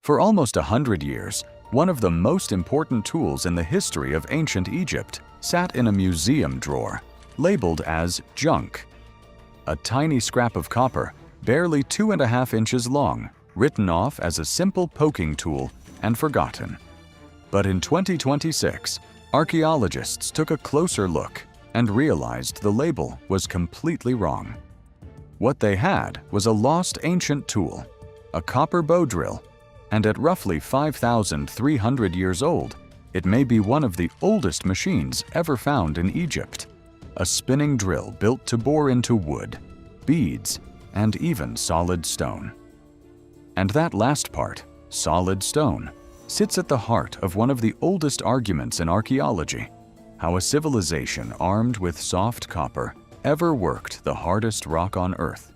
For almost 100 years, one of the most important tools in the history of ancient Egypt sat in a museum drawer, labeled as junk. A tiny scrap of copper, barely 2.5 inches long, written off as a simple poking tool and forgotten. But in 2026, archaeologists took a closer look and realized the label was completely wrong. What they had was a lost ancient tool, a copper bow drill, and at roughly 5,300 years old, it may be one of the oldest machines ever found in Egypt. A spinning drill built to bore into wood, beads, and even solid stone. And that last part, solid stone, sits at the heart of one of the oldest arguments in archaeology: how a civilization armed with soft copper ever worked the hardest rock on Earth.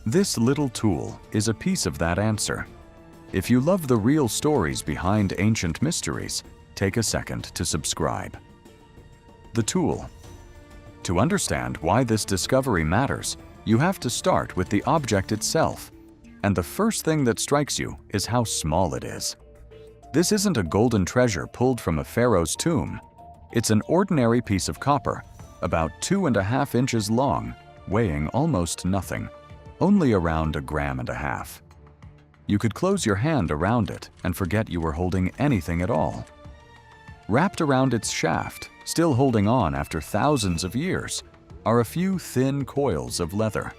This little tool is a piece of that answer. If you love the real stories behind ancient mysteries, take a second to subscribe. The tool. To understand why this discovery matters, you have to start with the object itself. And the first thing that strikes you is how small it is. This isn't a golden treasure pulled from a pharaoh's tomb. It's an ordinary piece of copper, about 2.5 inches long, weighing almost nothing, only around 1.5 grams. You could close your hand around it and forget you were holding anything at all. Wrapped around its shaft, still holding on after thousands of years, are a few thin coils of leather,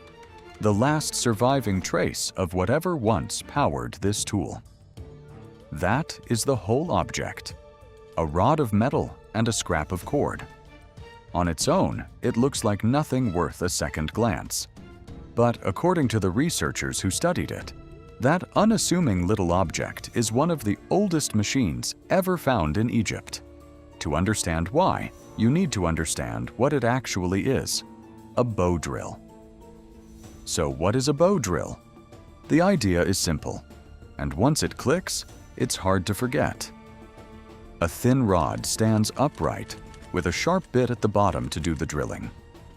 the last surviving trace of whatever once powered this tool. That is the whole object, a rod of metal and a scrap of cord. On its own, it looks like nothing worth a second glance. But according to the researchers who studied it, that unassuming little object is one of the oldest machines ever found in Egypt. To understand why, you need to understand what it actually is: a bow drill. So what is a bow drill? The idea is simple, and once it clicks, it's hard to forget. A thin rod stands upright, with a sharp bit at the bottom to do the drilling.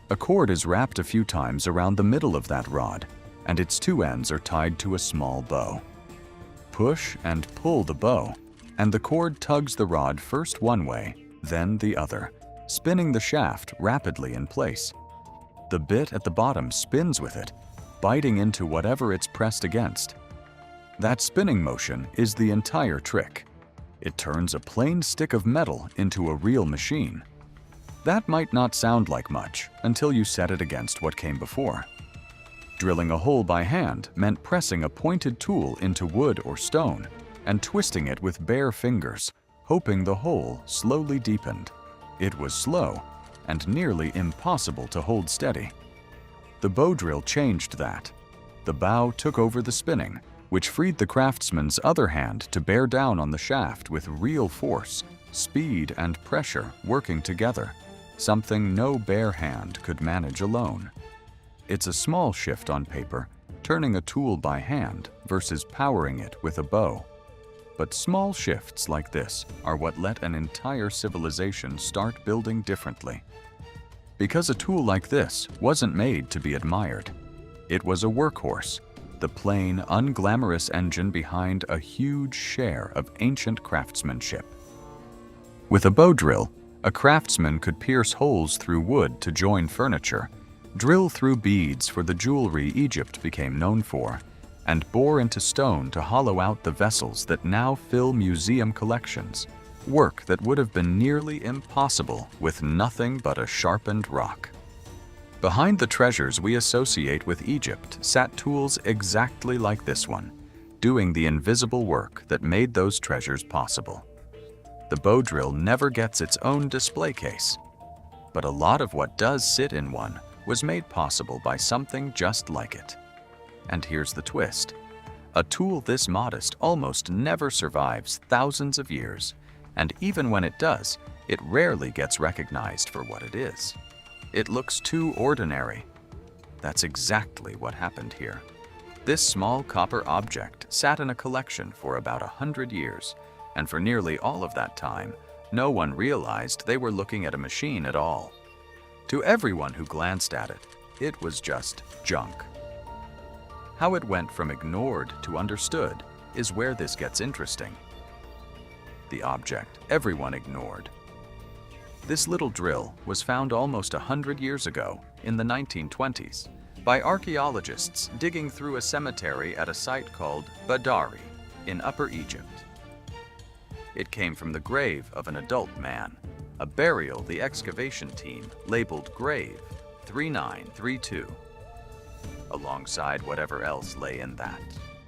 A cord is wrapped a few times around the middle of that rod, and its two ends are tied to a small bow. Push and pull the bow, and the cord tugs the rod first one way, then the other, spinning the shaft rapidly in place. The bit at the bottom spins with it, biting into whatever it's pressed against. That spinning motion is the entire trick. It turns a plain stick of metal into a real machine. That might not sound like much until you set it against what came before. Drilling a hole by hand meant pressing a pointed tool into wood or stone and twisting it with bare fingers, hoping the hole slowly deepened. It was slow and nearly impossible to hold steady. The bow drill changed that. The bow took over the spinning, which freed the craftsman's other hand to bear down on the shaft with real force, speed, and pressure working together, something no bare hand could manage alone. It's a small shift on paper, turning a tool by hand versus powering it with a bow. But small shifts like this are what let an entire civilization start building differently. Because a tool like this wasn't made to be admired. It was a workhorse, the plain, unglamorous engine behind a huge share of ancient craftsmanship. With a bow drill, a craftsman could pierce holes through wood to join furniture, drill through beads for the jewelry Egypt became known for, and bore into stone to hollow out the vessels that now fill museum collections, work that would have been nearly impossible with nothing but a sharpened rock. Behind the treasures we associate with Egypt sat tools exactly like this one, doing the invisible work that made those treasures possible. The bow drill never gets its own display case, but a lot of what does sit in one was made possible by something just like it. And here's the twist. A tool this modest almost never survives thousands of years, and even when it does, it rarely gets recognized for what it is. It looks too ordinary. That's exactly what happened here. This small copper object sat in a collection for about 100 years, and for nearly all of that time, no one realized they were looking at a machine at all. To everyone who glanced at it, it was just junk. How it went from ignored to understood is where this gets interesting. The object everyone ignored. This little drill was found almost 100 years ago, in the 1920s, by archaeologists digging through a cemetery at a site called Badari in Upper Egypt. It came from the grave of an adult man, a burial the excavation team labeled Grave 3932, alongside whatever else lay in that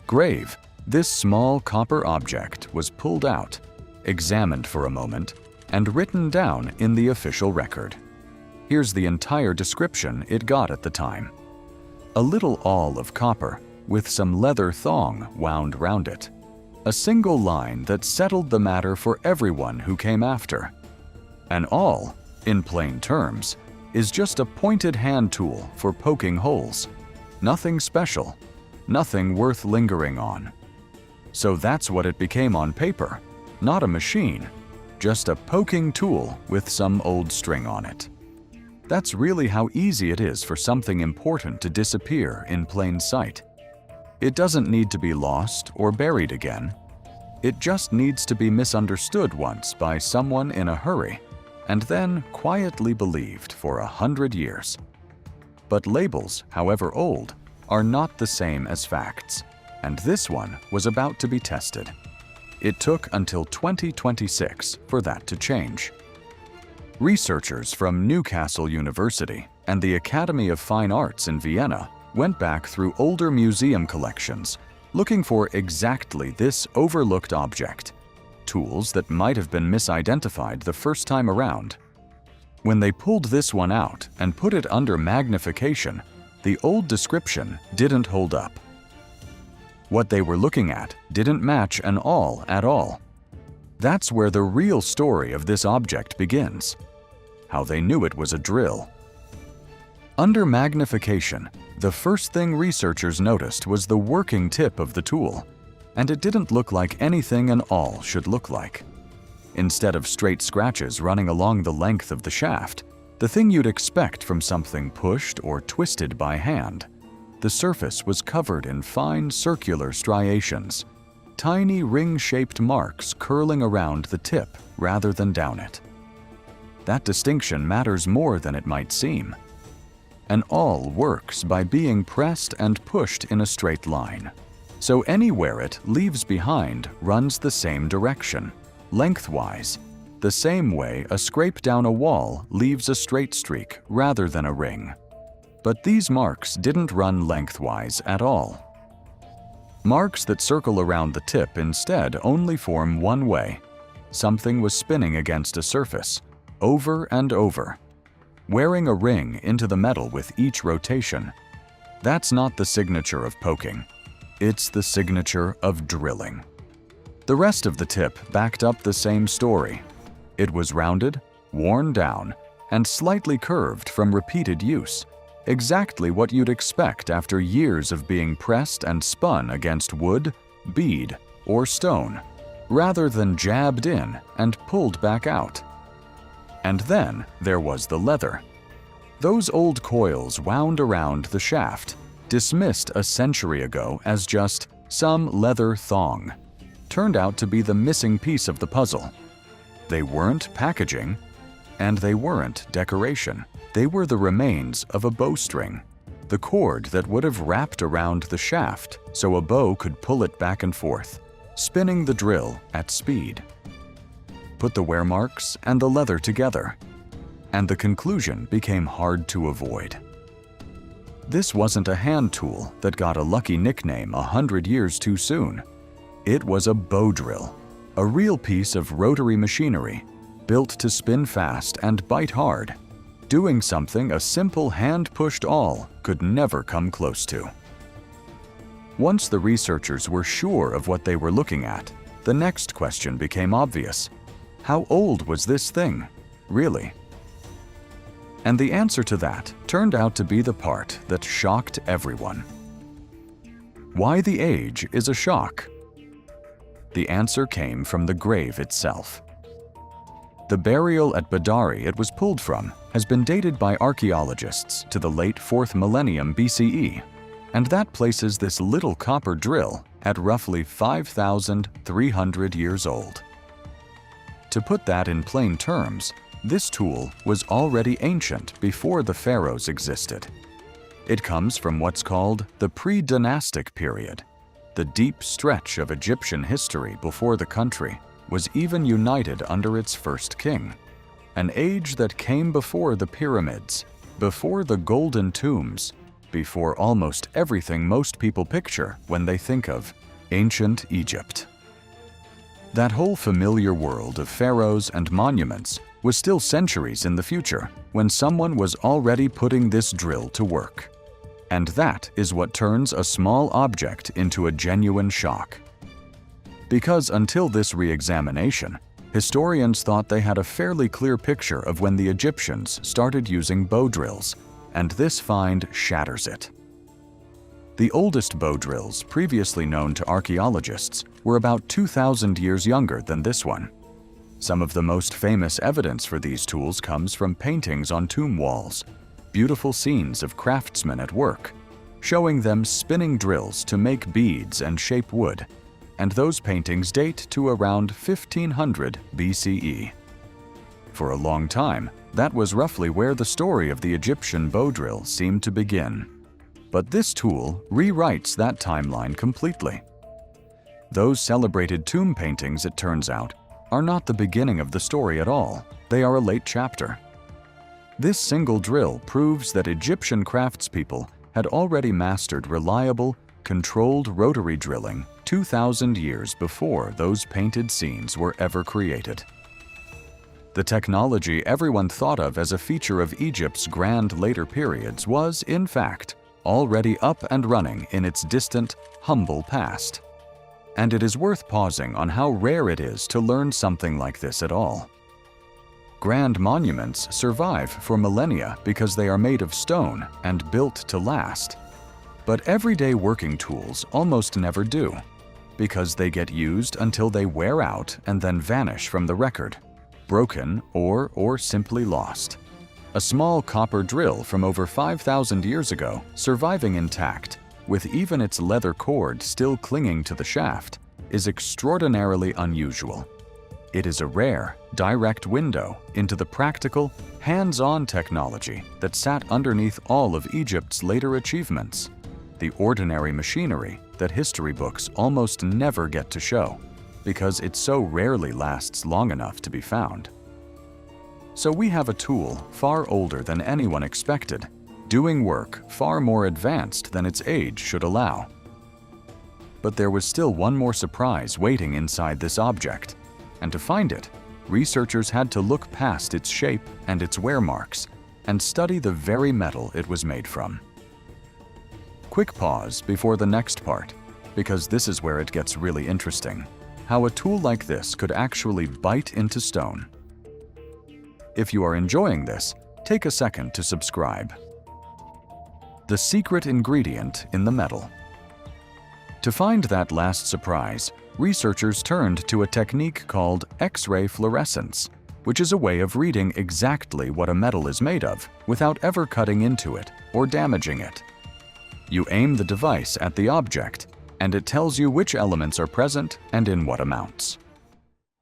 grave. This small copper object was pulled out, examined for a moment, and written down in the official record. Here's the entire description it got at the time. A little awl of copper with some leather thong wound round it. A single line that settled the matter for everyone who came after. An awl, in plain terms, is just a pointed hand tool for poking holes. Nothing special, nothing worth lingering on. So that's what it became on paper, not a machine, just a poking tool with some old string on it. That's really how easy it is for something important to disappear in plain sight. It doesn't need to be lost or buried again. It just needs to be misunderstood once by someone in a hurry, and then quietly believed for 100 years. But labels, however old, are not the same as facts, and this one was about to be tested. It took until 2026 for that to change. Researchers from Newcastle University and the Academy of Fine Arts in Vienna went back through older museum collections looking for exactly this overlooked object, tools that might have been misidentified the first time around. When they pulled this one out and put it under magnification, the old description didn't hold up. What they were looking at didn't match an awl at all. That's where the real story of this object begins. How they knew it was a drill. Under magnification, the first thing researchers noticed was the working tip of the tool, and it didn't look like anything an awl should look like. Instead of straight scratches running along the length of the shaft, the thing you'd expect from something pushed or twisted by hand, the surface was covered in fine circular striations, tiny ring-shaped marks curling around the tip rather than down it. That distinction matters more than it might seem. An awl works by being pressed and pushed in a straight line, so anywhere it leaves behind runs the same direction, lengthwise, the same way a scrape down a wall leaves a straight streak rather than a ring. But these marks didn't run lengthwise at all. Marks that circle around the tip instead only form one way. Something was spinning against a surface, over and over, wearing a ring into the metal with each rotation. That's not the signature of poking. It's the signature of drilling. The rest of the tip backed up the same story. It was rounded, worn down, and slightly curved from repeated use. Exactly what you'd expect after years of being pressed and spun against wood, bead, or stone, rather than jabbed in and pulled back out. And then there was the leather. Those old coils wound around the shaft, dismissed a century ago as just some leather thong, turned out to be the missing piece of the puzzle. They weren't packaging, and they weren't decoration. They were the remains of a bowstring, the cord that would have wrapped around the shaft so a bow could pull it back and forth, spinning the drill at speed. Put the wear marks and the leather together, and the conclusion became hard to avoid. This wasn't a hand tool that got a lucky nickname 100 years too soon. It was a bow drill, a real piece of rotary machinery, built to spin fast and bite hard, doing something a simple hand-pushed awl could never come close to. Once the researchers were sure of what they were looking at, the next question became obvious. How old was this thing, really? And the answer to that turned out to be the part that shocked everyone. Why the age is a shock? The answer came from the grave itself. The burial at Badari it was pulled from has been dated by archaeologists to the late 4th millennium BCE, and that places this little copper drill at roughly 5,300 years old. To put that in plain terms, this tool was already ancient before the pharaohs existed. It comes from what's called the Predynastic period, the deep stretch of Egyptian history before the country was even united under its first king, an age that came before the pyramids, before the golden tombs, before almost everything most people picture when they think of ancient Egypt. That whole familiar world of pharaohs and monuments was still centuries in the future when someone was already putting this drill to work. And that is what turns a small object into a genuine shock. Because until this re-examination, historians thought they had a fairly clear picture of when the Egyptians started using bow drills, and this find shatters it. The oldest bow drills previously known to archaeologists were about 2,000 years younger than this one. Some of the most famous evidence for these tools comes from paintings on tomb walls, beautiful scenes of craftsmen at work, showing them spinning drills to make beads and shape wood, and those paintings date to around 1500 BCE. For a long time, that was roughly where the story of the Egyptian bow drill seemed to begin. But this tool rewrites that timeline completely. Those celebrated tomb paintings, it turns out, are not the beginning of the story at all. They are a late chapter. This single drill proves that Egyptian craftspeople had already mastered reliable, controlled rotary drilling 2,000 years before those painted scenes were ever created. The technology everyone thought of as a feature of Egypt's grand later periods was, in fact, already up and running in its distant, humble past. And it is worth pausing on how rare it is to learn something like this at all. Grand monuments survive for millennia because they are made of stone and built to last. But everyday working tools almost never do, because they get used until they wear out and then vanish from the record, broken or simply lost. A small copper drill from over 5,000 years ago, surviving intact, with even its leather cord still clinging to the shaft, is extraordinarily unusual. It is a rare, direct window into the practical, hands-on technology that sat underneath all of Egypt's later achievements, the ordinary machinery that history books almost never get to show, because it so rarely lasts long enough to be found. So we have a tool far older than anyone expected, doing work far more advanced than its age should allow. But there was still one more surprise waiting inside this object, and to find it, researchers had to look past its shape and its wear marks and study the very metal it was made from. Quick pause before the next part, because this is where it gets really interesting, how a tool like this could actually bite into stone. If you are enjoying this, take a second to subscribe. The secret ingredient in the metal. To find that last surprise, researchers turned to a technique called X-ray fluorescence, which is a way of reading exactly what a metal is made of without ever cutting into it or damaging it. You aim the device at the object, and it tells you which elements are present and in what amounts.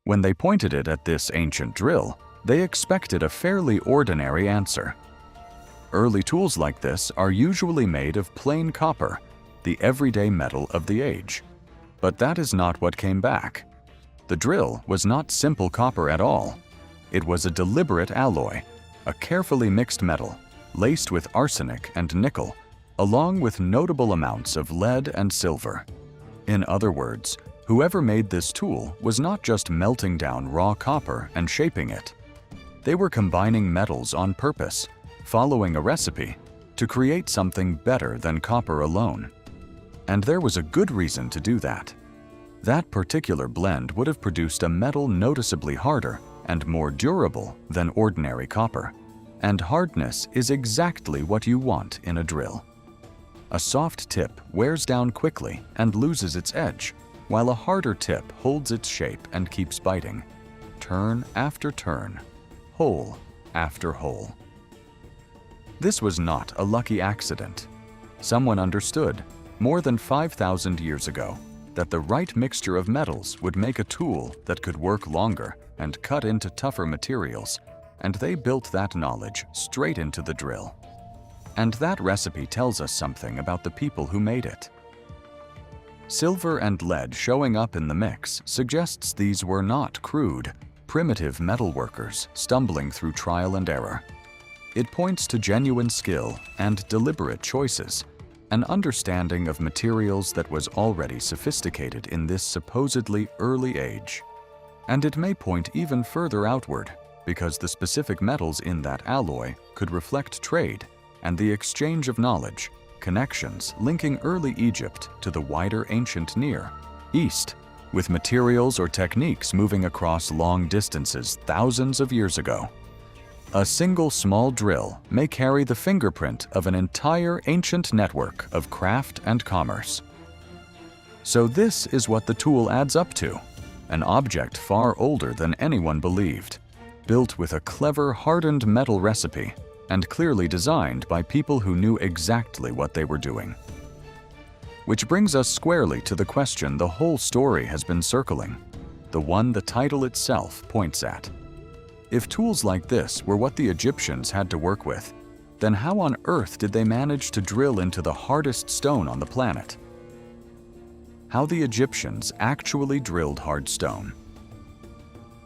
When they pointed it at this ancient drill, they expected a fairly ordinary answer. Early tools like this are usually made of plain copper, the everyday metal of the age. But that is not what came back. The drill was not simple copper at all. It was a deliberate alloy, a carefully mixed metal, laced with arsenic and nickel, along with notable amounts of lead and silver. In other words, whoever made this tool was not just melting down raw copper and shaping it. They were combining metals on purpose, following a recipe, to create something better than copper alone. And there was a good reason to do that. That particular blend would have produced a metal noticeably harder and more durable than ordinary copper. And hardness is exactly what you want in a drill. A soft tip wears down quickly and loses its edge, while a harder tip holds its shape and keeps biting. Turn after turn, hole after hole. This was not a lucky accident. Someone understood, more than 5,000 years ago, that the right mixture of metals would make a tool that could work longer and cut into tougher materials, and they built that knowledge straight into the drill. And that recipe tells us something about the people who made it. Silver and lead showing up in the mix suggests these were not crude, primitive metalworkers stumbling through trial and error. It points to genuine skill and deliberate choices, an understanding of materials that was already sophisticated in this supposedly early age. And it may point even further outward, because the specific metals in that alloy could reflect trade and the exchange of knowledge, connections linking early Egypt to the wider ancient Near East, with materials or techniques moving across long distances thousands of years ago. A single small drill may carry the fingerprint of an entire ancient network of craft and commerce. So this is what the tool adds up to, an object far older than anyone believed, built with a clever hardened metal recipe and clearly designed by people who knew exactly what they were doing. Which brings us squarely to the question the whole story has been circling, the one the title itself points at. If tools like this were what the Egyptians had to work with, then how on earth did they manage to drill into the hardest stone on the planet? How the Egyptians actually drilled hard stone.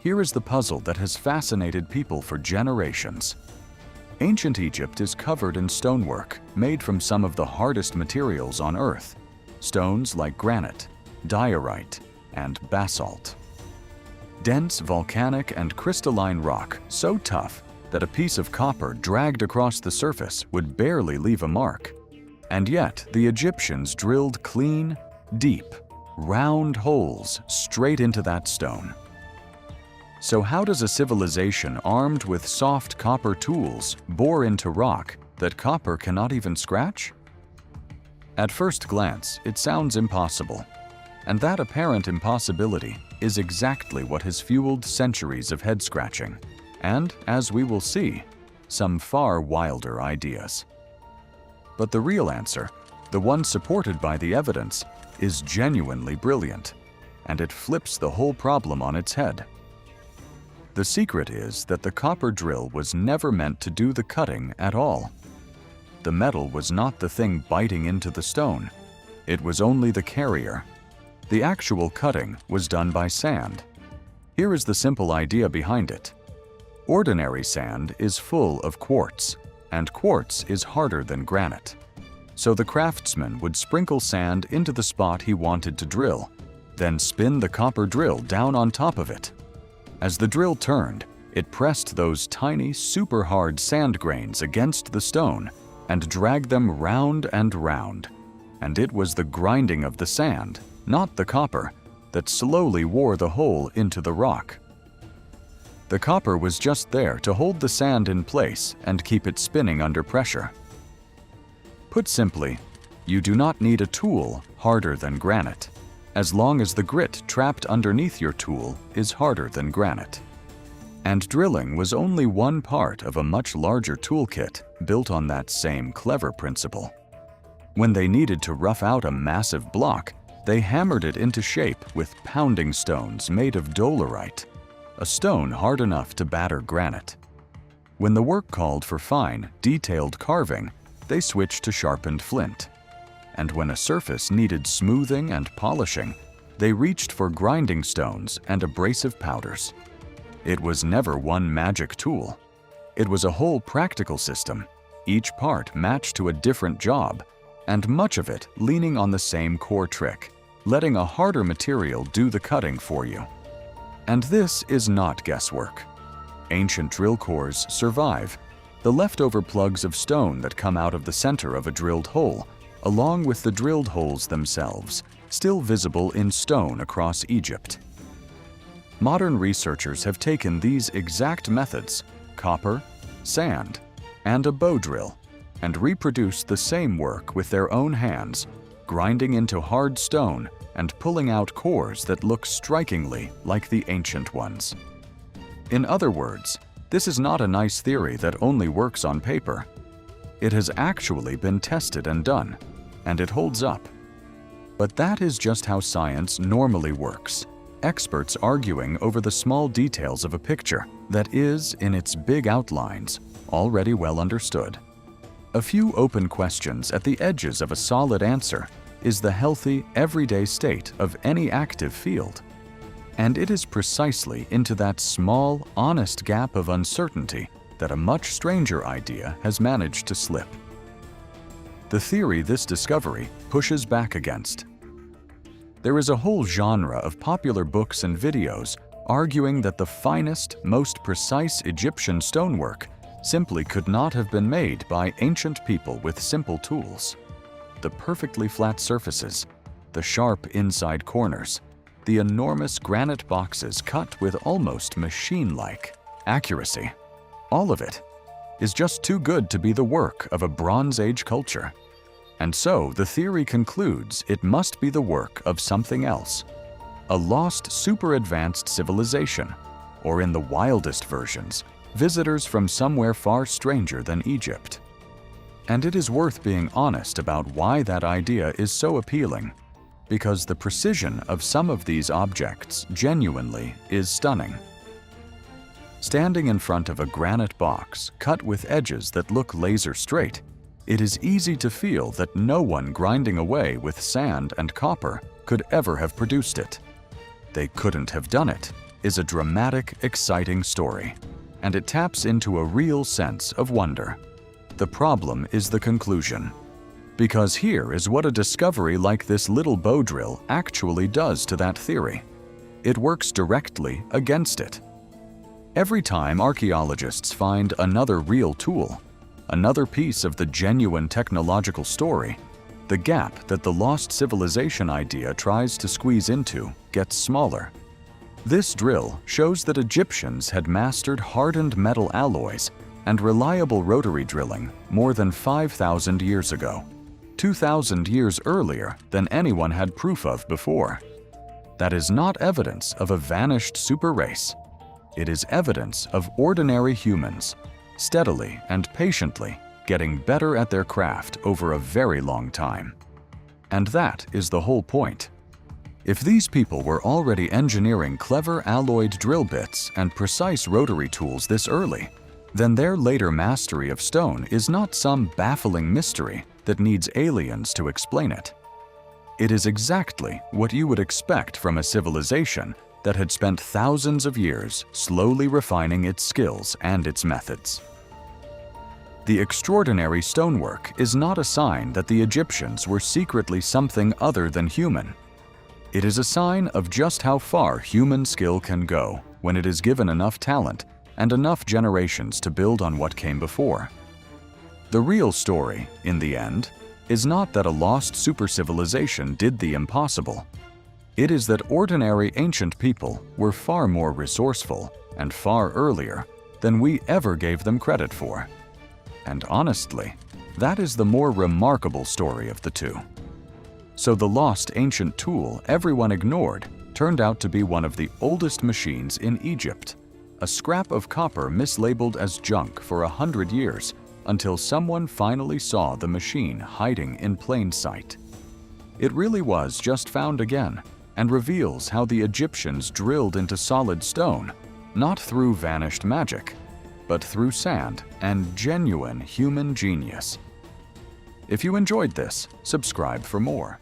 Here is the puzzle that has fascinated people for generations. Ancient Egypt is covered in stonework made from some of the hardest materials on Earth, stones like granite, diorite, and basalt. Dense volcanic and crystalline rock so tough that a piece of copper dragged across the surface would barely leave a mark. And yet, the Egyptians drilled clean, deep, round holes straight into that stone. So how does a civilization armed with soft copper tools bore into rock that copper cannot even scratch? At first glance, it sounds impossible. And that apparent impossibility is exactly what has fueled centuries of head-scratching, and, as we will see, some far wilder ideas. But the real answer, the one supported by the evidence, is genuinely brilliant, and it flips the whole problem on its head. The secret is that the copper drill was never meant to do the cutting at all. The metal was not the thing biting into the stone. It was only the carrier. The actual cutting was done by sand. Here is the simple idea behind it. Ordinary sand is full of quartz, and quartz is harder than granite. So the craftsman would sprinkle sand into the spot he wanted to drill, then spin the copper drill down on top of it. As the drill turned, it pressed those tiny, super hard sand grains against the stone and dragged them round and round. And it was the grinding of the sand, not the copper, that slowly wore the hole into the rock. The copper was just there to hold the sand in place and keep it spinning under pressure. Put simply, you do not need a tool harder than granite, as long as the grit trapped underneath your tool is harder than granite. And drilling was only one part of a much larger toolkit built on that same clever principle. When they needed to rough out a massive block, they hammered it into shape with pounding stones made of dolerite, a stone hard enough to batter granite. When the work called for fine, detailed carving, they switched to sharpened flint. And when a surface needed smoothing and polishing, they reached for grinding stones and abrasive powders. It was never one magic tool. It was a whole practical system, each part matched to a different job, and much of it leaning on the same core trick, letting a harder material do the cutting for you. And this is not guesswork. Ancient drill cores survive, the leftover plugs of stone that come out of the center of a drilled hole, along with the drilled holes themselves, still visible in stone across Egypt. Modern researchers have taken these exact methods, copper, sand, and a bow drill, and reproduced the same work with their own hands, grinding into hard stone and pulling out cores that look strikingly like the ancient ones. In other words, this is not a nice theory that only works on paper. It has actually been tested and done, and it holds up. But that is just how science normally works. Experts arguing over the small details of a picture that is, in its big outlines, already well understood. A few open questions at the edges of a solid answer is the healthy, everyday state of any active field. And it is precisely into that small, honest gap of uncertainty that a much stranger idea has managed to slip. The theory this discovery pushes back against. There is a whole genre of popular books and videos arguing that the finest, most precise Egyptian stonework simply could not have been made by ancient people with simple tools. The perfectly flat surfaces, the sharp inside corners, the enormous granite boxes cut with almost machine-like accuracy. All of it is just too good to be the work of a Bronze Age culture. And so the theory concludes it must be the work of something else, a lost super-advanced civilization, or in the wildest versions, visitors from somewhere far stranger than Egypt. And it is worth being honest about why that idea is so appealing, because the precision of some of these objects genuinely is stunning. Standing in front of a granite box cut with edges that look laser straight, it is easy to feel that no one grinding away with sand and copper could ever have produced it. They couldn't have done it is a dramatic, exciting story, and it taps into a real sense of wonder. The problem is the conclusion. Because here is what a discovery like this little bow drill actually does to that theory. It works directly against it. Every time archaeologists find another real tool, another piece of the genuine technological story, the gap that the lost civilization idea tries to squeeze into gets smaller. This drill shows that Egyptians had mastered hardened metal alloys and reliable rotary drilling more than 5,000 years ago, 2,000 years earlier than anyone had proof of before. That is not evidence of a vanished super race. It is evidence of ordinary humans, steadily and patiently getting better at their craft over a very long time. And that is the whole point. If these people were already engineering clever alloyed drill bits and precise rotary tools this early, then their later mastery of stone is not some baffling mystery that needs aliens to explain it. It is exactly what you would expect from a civilization that had spent thousands of years slowly refining its skills and its methods. The extraordinary stonework is not a sign that the Egyptians were secretly something other than human. It is a sign of just how far human skill can go when it is given enough talent and enough generations to build on what came before. The real story, in the end, is not that a lost super-civilization did the impossible. It is that ordinary ancient people were far more resourceful and far earlier than we ever gave them credit for. And honestly, that is the more remarkable story of the two. So the lost ancient tool everyone ignored turned out to be one of the oldest machines in Egypt, a scrap of copper mislabeled as junk for 100 years until someone finally saw the machine hiding in plain sight. It really was just found again and reveals how the Egyptians drilled into solid stone, not through vanished magic, but through sand and genuine human genius. If you enjoyed this, subscribe for more.